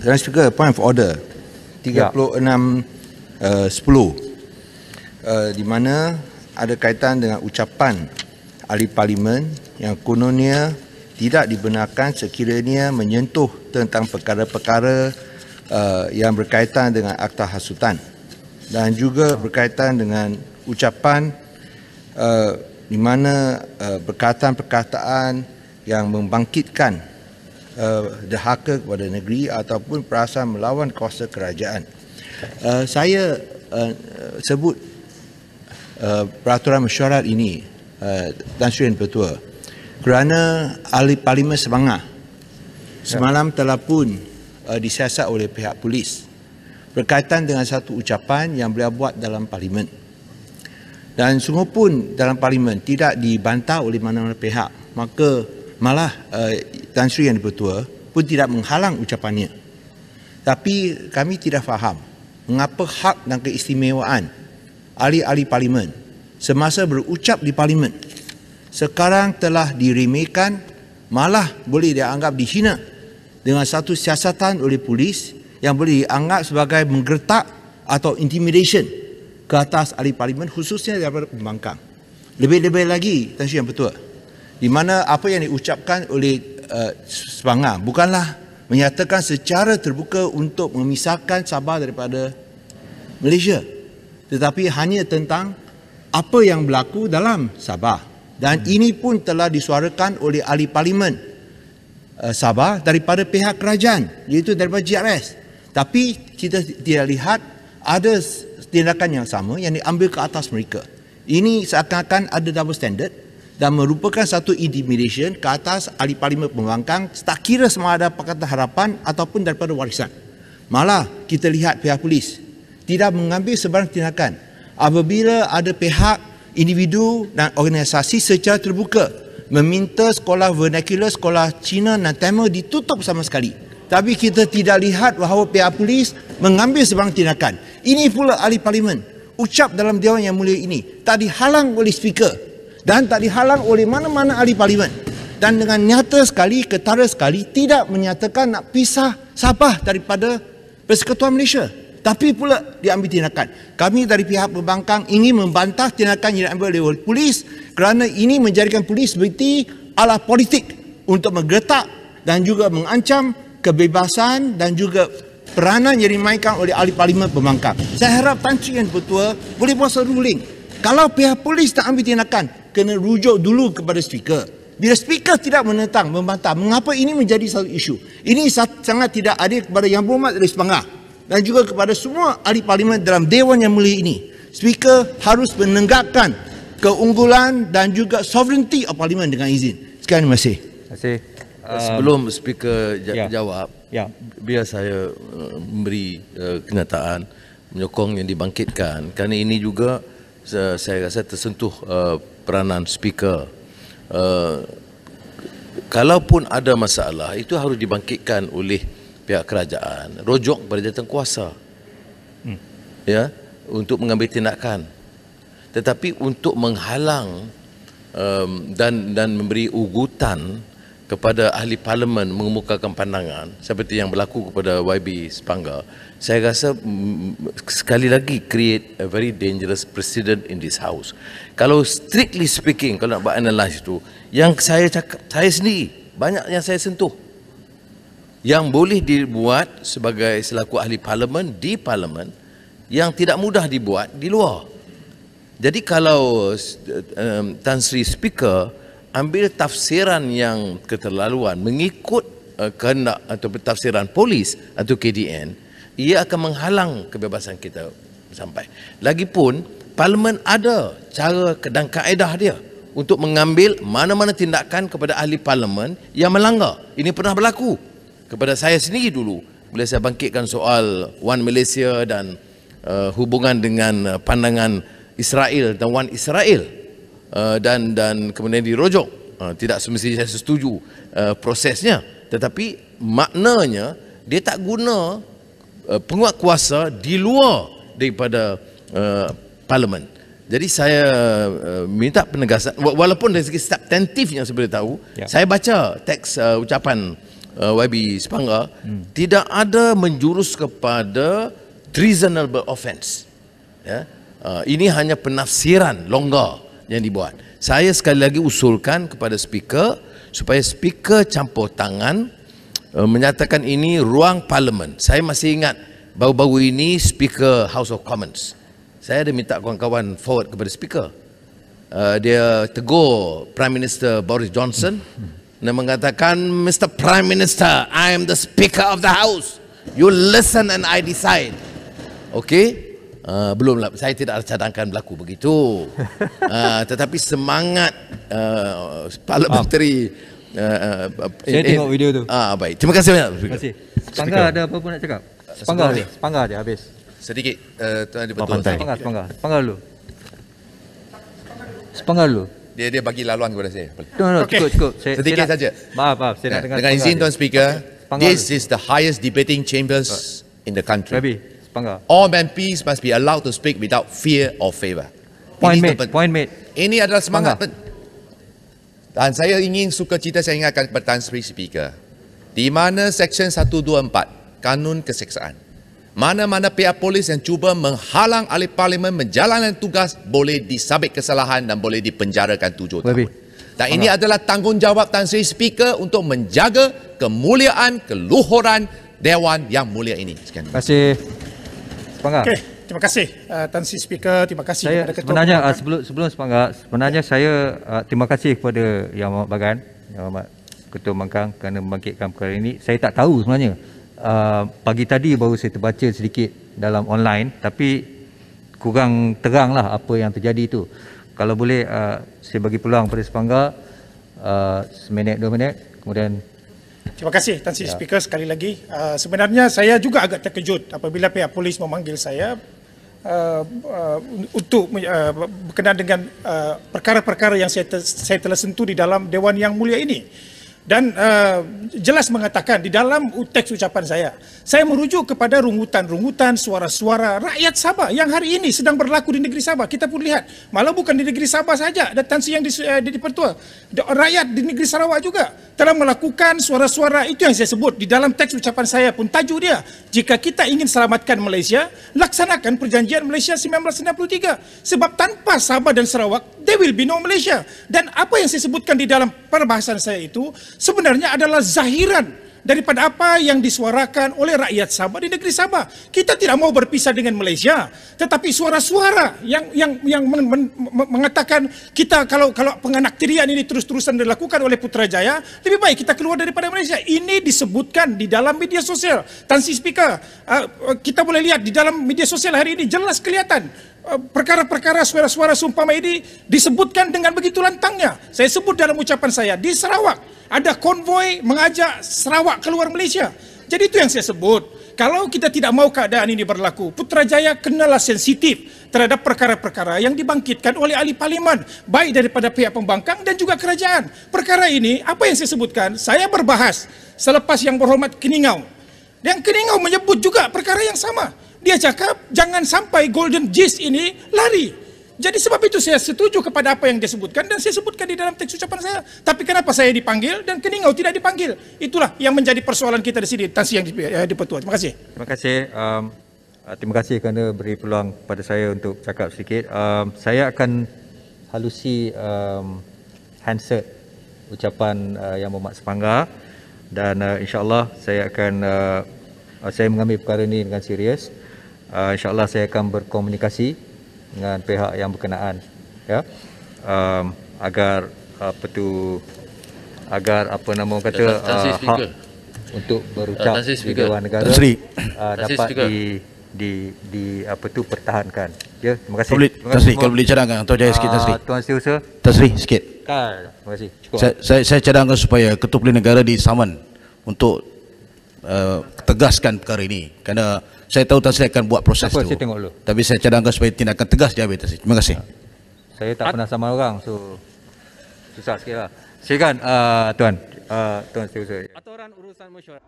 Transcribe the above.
Tuan Speaker, point of order 36:10 di mana ada kaitan dengan ucapan ahli parlimen yang kononnya tidak dibenarkan sekiranya menyentuh tentang perkara-perkara yang berkaitan dengan akta hasutan dan juga berkaitan dengan ucapan di mana perkataan-perkataan yang membangkitkan derhaka kepada negeri ataupun perasaan melawan kuasa kerajaan. Saya sebut peraturan mesyuarat ini, Tan Sri Yang Pertua, kerana ahli parlimen Sabangah semalam telah pun disiasat oleh pihak polis berkaitan dengan satu ucapan yang beliau buat dalam parlimen. Dan sungguh pun dalam parlimen tidak dibantah oleh mana-mana pihak, maka malah Tan Sri Yang Pertua pun tidak menghalang ucapannya. Tapi kami tidak faham mengapa hak dan keistimewaan ahli-ahli parlimen semasa berucap di parlimen sekarang telah diremehkan, malah boleh dianggap dihina dengan satu siasatan oleh polis yang boleh dianggap sebagai menggertak atau intimidation ke atas ahli parlimen, khususnya daripada pembangkang. Lebih-lebih lagi, Tan Sri Yang Pertua, di mana apa yang diucapkan oleh Sabangah bukanlah menyatakan secara terbuka untuk memisahkan Sabah daripada Malaysia, tetapi hanya tentang apa yang berlaku dalam Sabah. Dan ini pun telah disuarakan oleh ahli parlimen Sabah daripada pihak kerajaan, iaitu daripada GRS. Tapi kita tidak lihat ada tindakan yang sama yang diambil ke atas mereka. Ini seakan-akan ada double standard dan merupakan satu intimidation ke atas ahli parlimen pembangkang, tak kira sama ada Pakatan Harapan ataupun daripada warisan. Malah kita lihat pihak polis tidak mengambil sebarang tindakan apabila ada pihak, individu dan organisasi secara terbuka meminta sekolah vernacular, sekolah Cina dan Tamil ditutup sama sekali. Tapi kita tidak lihat bahawa pihak polis mengambil sebarang tindakan. Ini pula ahli parlimen ucap dalam Dewan Yang Mulia ini tak dihalang oleh speaker dan tak dihalang oleh mana-mana ahli parlimen, dan dengan nyata sekali, ketara sekali tidak menyatakan nak pisah Sabah daripada Persekutuan Malaysia, tapi pula diambil tindakan. Kami dari pihak pembangkang ingin membantah tindakan yang diambil oleh polis kerana ini menjadikan polis seperti ala politik untuk menggertak dan juga mengancam kebebasan dan juga peranan yang dimainkan oleh ahli parlimen pembangkang. Saya harap Tan Sri Yang Pertua boleh buat satu ruling. Kalau pihak polis tak ambil tindakan, kena rujuk dulu kepada speaker. Bila speaker tidak menentang, membantah, mengapa ini menjadi satu isu? Ini sangat tidak adil kepada Yang Berhormat Rais Sabangah dan juga kepada semua ahli parlimen dalam Dewan Yang Mulia ini. Speaker harus menegakkan keunggulan dan juga sovereignty of parlimen dengan izin. Sekian, terima kasih. Terima kasih. Sebelum speaker jawab, biar saya memberi kenyataan menyokong yang dibangkitkan, kerana ini juga saya rasa tersentuh peranan speaker. Kalaupun ada masalah, itu harus dibangkitkan oleh pihak kerajaan, rujuk kepada jawatankuasa ya, untuk mengambil tindakan. Tetapi untuk menghalang dan memberi ugutan kepada ahli parlimen mengemukakan pandangan seperti yang berlaku kepada YB Sepanggar, saya rasa sekali lagi create a very dangerous precedent in this house. Kalau strictly speaking, kalau nak buat analyse itu, yang saya cakap, saya sendiri banyak yang saya sentuh yang boleh dibuat sebagai selaku ahli parlimen di parlimen, yang tidak mudah dibuat di luar. Jadi kalau Tan Sri Speaker ambil tafsiran yang keterlaluan mengikut kehendak atau tafsiran polis atau KDN, ia akan menghalang kebebasan kita sampai. Lagipun parlimen ada cara dan kaedah dia untuk mengambil mana-mana tindakan kepada ahli parlimen yang melanggar. Ini pernah berlaku kepada saya sendiri dulu bila saya bangkitkan soal One Malaysia dan hubungan dengan pandangan Israel dan One Israel, dan kemudian dirujuk. Tidak semestinya saya setuju prosesnya, tetapi maknanya dia tak guna penguat kuasa di luar daripada parlimen. Jadi saya minta penegasan, walaupun dari segi substantif yang saya boleh tahu, saya baca teks ucapan YB Sepanggar tidak ada menjurus kepada treasonable offence. Ya. Ini hanya penafsiran longgar yang dibuat. Saya sekali lagi usulkan kepada speaker supaya speaker campur tangan menyatakan ini ruang parlimen. Saya masih ingat baru-baru ini speaker House of Commons. Saya ada minta kawan-kawan forward kepada speaker. Dia tegur Prime Minister Boris Johnson dan mengatakan, Mr. Prime Minister, I am the Speaker of the House. You listen and I decide. Okey? Belumlah, saya tidak cadangkan berlaku begitu. Tetapi semangat parliamentary. Saya tengok video tu. Baik, terima kasih banyak. Terima kasih. Sepanggar ada apa pun nak cakap? Sepanggar je habis. Sedikit, Tuan Dipertua. Sepanggar dulu. Sepanggar dulu. Dia bagi laluan kepada saya. No, cukup. Sedikit saja. Maaf, saya nak dengar. Dengan izin Tuan Speaker, this is the highest debating chambers in the country. Baby, Sepanggar. All MPs must be allowed to speak without fear or favour. Point made. Ini adalah semangat. Dan saya ingin sukacita saya ingatkan kepada Tan Sri Speaker, di mana Seksyen 124 Kanun Keseksaan, mana-mana pihak polis yang cuba menghalang ahli parlimen menjalankan tugas boleh disabit kesalahan dan boleh dipenjarakan 7 tahun. Dan ini adalah tanggungjawab Tan Sri Speaker untuk menjaga kemuliaan, keluhuran Dewan yang mulia ini. Sekian. Terima kasih. Sepanggar. Okey, terima kasih Tan Sri Speaker, terima kasih Saya kepada Ketua sebenarnya Pembangkang. sebelum Sepanggar, sebenarnya saya terima kasih kepada Yang Amat Bagan, Yang Amat Ketua Pembangkang kerana membangkitkan perkara ini. Saya tak tahu sebenarnya. Pagi tadi baru saya terbaca sedikit dalam online, tapi kurang teranglah apa yang terjadi itu. Kalau boleh saya bagi peluang pada Sepanggar seminit 2 minit, kemudian. Terima kasih Tan Sri Speaker sekali lagi. Sebenarnya saya juga agak terkejut apabila pihak polis memanggil saya untuk berkenaan dengan perkara-perkara yang saya telah sentuh di dalam Dewan yang mulia ini. Dan jelas mengatakan di dalam teks ucapan saya merujuk kepada rungutan-rungutan suara-suara rakyat Sabah yang hari ini sedang berlaku di negeri Sabah. Kita pun lihat, malah bukan di negeri Sabah saja, dan Tan Sri yang di Pertua, rakyat di negeri Sarawak juga telah melakukan suara-suara itu yang saya sebut di dalam teks ucapan saya pun tajuk dia, jika kita ingin selamatkan Malaysia, laksanakan perjanjian Malaysia 1963. Sebab tanpa Sabah dan Sarawak, there will be no Malaysia. Dan apa yang saya sebutkan di dalam perbahasan saya itu sebenarnya adalah zahiran daripada apa yang disuarakan oleh rakyat Sabah di negeri Sabah. Kita tidak mau berpisah dengan Malaysia, tetapi suara-suara yang mengatakan kita kalau penganaktirian ini terus-terusan dilakukan oleh Putrajaya, lebih baik kita keluar daripada Malaysia. Ini disebutkan di dalam media sosial. Tan Sri Speaker, kita boleh lihat di dalam media sosial hari ini jelas kelihatan perkara-perkara suara-suara sumpama ini disebutkan dengan begitu lantangnya. Saya sebut dalam ucapan saya, di Sarawak ada konvoi mengajak Sarawak keluar Malaysia. Jadi itu yang saya sebut. Kalau kita tidak mau keadaan ini berlaku, Putrajaya kenalah sensitif terhadap perkara-perkara yang dibangkitkan oleh ahli parlimen, baik daripada pihak pembangkang dan juga kerajaan. Perkara ini, apa yang saya sebutkan, saya berbahas selepas Yang Berhormat Keningau. Dan Keningau menyebut juga perkara yang sama. Dia cakap jangan sampai Golden Gist ini lari. Jadi sebab itu saya setuju kepada apa yang dia sebutkan dan saya sebutkan di dalam teks ucapan saya. Tapi kenapa saya dipanggil dan Keningau tidak dipanggil? Itulah yang menjadi persoalan kita di sini. Tan Sri yang di-Pertua. Terima kasih. Terima kasih. Terima kasih kerana beri peluang pada saya untuk cakap sedikit. Saya akan halusi handset ucapan Yang Berhormat Sepanggar dan insya-Allah saya akan saya mengambil perkara ini dengan serius. InsyaAllah saya akan berkomunikasi dengan pihak yang berkenaan, ya, agar apa nama orang kata hak untuk berucap di Dewan Negara dapat pertahankan. Ya, terima kasih. Tan Sri, kalau boleh cadangkan Tuan Jaya sikit, Tan Sri. Tuan Setiausaha. Tan Sri sikit. Terima kasih. Cukup. Saya cadangkan supaya Ketua Pilihan Negara disaman untuk tegaskan perkara ini, kerana saya tahu Tan Sri akan buat proses itu. Saya tengok dulu. Tapi saya cadangkan supaya tindakan tegas diambil, Tan Sri. Terima kasih. Saya tak pernah sama orang, so susah sikit lah. Silakan Tuan Setiausaha. Aturan urusan mesyuarat.